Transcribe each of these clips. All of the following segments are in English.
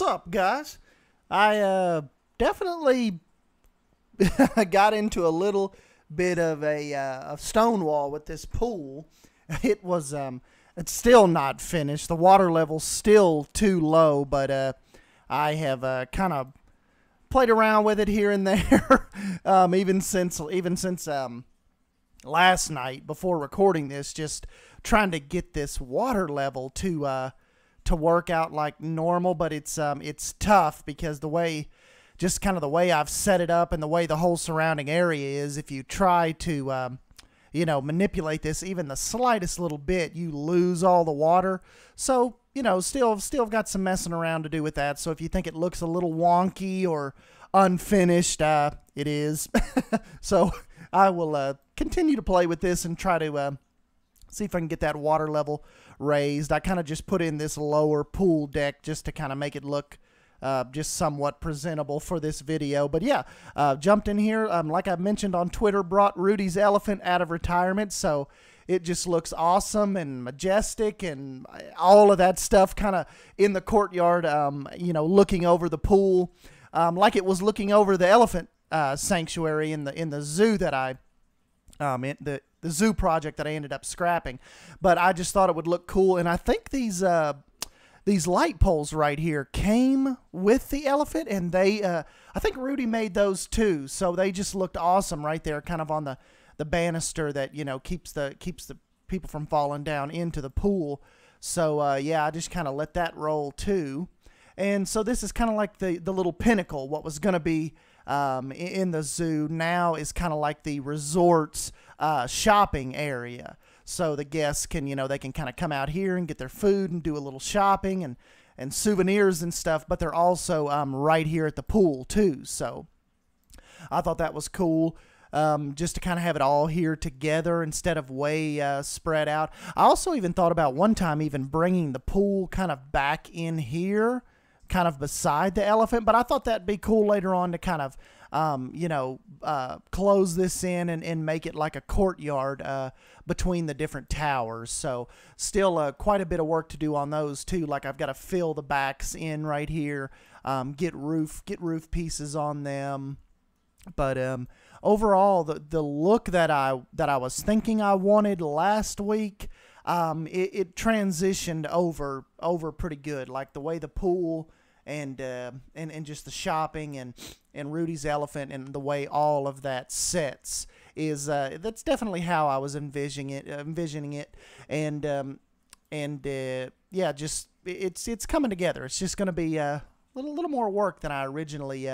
up, guys? I definitely got into a little bit of a Stonewall with this pool. It was it's still not finished. The water level's still too low, but I have kind of played around with it here and there, even since last night before recording this, just trying to get this water level to work out like normal. But it's tough because the way I've set it up and the way the whole surrounding area is, if you try to manipulate this even the slightest little bit, you lose all the water. So still got some messing around to do with that. So if you think it looks a little wonky or unfinished, it is. So I will continue to play with this and try to see if I can get that water level raised. I kind of just put in this lower pool deck just to kind of make it look just somewhat presentable for this video. But yeah, jumped in here, like I mentioned on Twitter, brought Rudy's elephant out of retirement, so it just looks awesome and majestic and all of that stuff kind of in the courtyard, looking over the pool, like it was looking over the elephant sanctuary in the zoo that I the zoo project that I ended up scrapping. But I just thought it would look cool, and I think these light poles right here came with the elephant, and they I think Rudy made those too, so they just looked awesome right there, kind of on the banister that keeps the people from falling down into the pool. So yeah, I just kind of let that roll too. And so this is kind of like the little Pinnacle. What was going to be in the zoo now is kind of like the resort's shopping area. So the guests can, they can kind of come out here and get their food and do a little shopping and souvenirs and stuff, but they're also right here at the pool too. So I thought that was cool, just to kind of have it all here together instead of way spread out. I also even thought about one time even bringing the pool kind of back in here, kind of beside the elephant, but I thought that'd be cool later on to kind of close this in and make it like a courtyard between the different towers. So still quite a bit of work to do on those too. Like I've got to fill the backs in right here, get roof pieces on them. But overall, the look that I was thinking I wanted last week, it transitioned over pretty good. Like the way the pool and just the shopping and Rudy's elephant and the way all of that sets is that's definitely how I was envisioning it, and yeah, just it's coming together. It's just going to be a little more work than I originally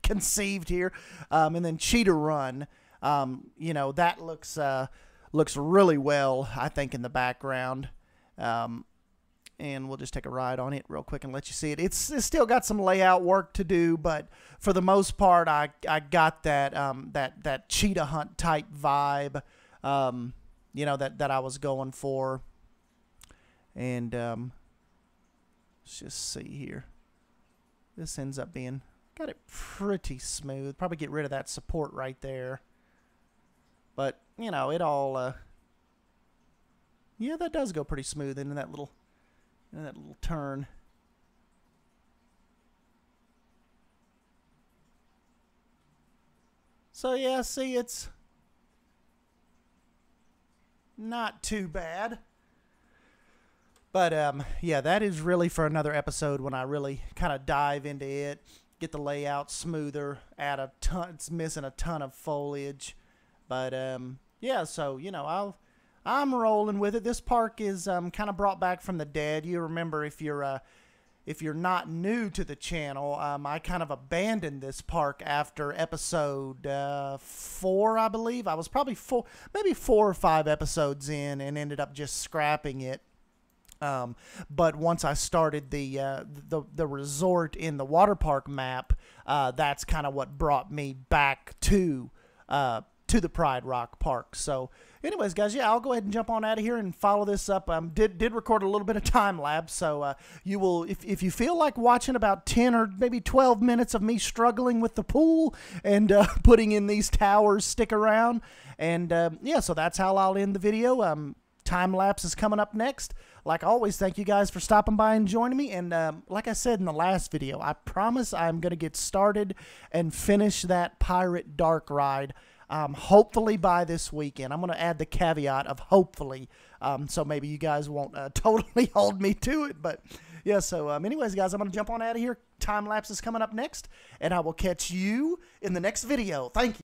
conceived here. And then Cheetah Run, that looks really well, I think, in the background. And we'll just take a ride on it real quick and let you see it. It's still got some layout work to do, but for the most part, I got that that cheetah hunt type vibe, that I was going for. And let's just see here. This ends up being, got it pretty smooth. Probably get rid of that support right there. But it all yeah, that does go pretty smooth into that little turn. So yeah, see, it's not too bad. But yeah, that is really for another episode when I really kind of dive into it, get the layout smoother, add a ton. It's missing a ton of foliage, but yeah. So I'm rolling with it. This park is kind of brought back from the dead. You remember, if you're not new to the channel, I kind of abandoned this park after episode 4, I believe. I was probably maybe 4 or 5 episodes in and ended up just scrapping it. But once I started the resort in the water park map, that's kind of what brought me back to the Pride Rock Park. So anyways, guys, yeah, I'll go ahead and jump on out of here and follow this up. Did record a little bit of time lapse, so you will, if you feel like watching about 10 or maybe 12 minutes of me struggling with the pool and putting in these towers, stick around. And yeah, so that's how I'll end the video. time-lapse is coming up next. Like always, thank you guys for stopping by and joining me. And like I said in the last video, I promise I'm going to get started and finish that Pirate Dark ride hopefully by this weekend. I'm going to add the caveat of hopefully, so maybe you guys won't totally hold me to it. But yeah, so anyways, guys, I'm going to jump on out of here. Time-lapse is coming up next, and I will catch you in the next video. Thank you.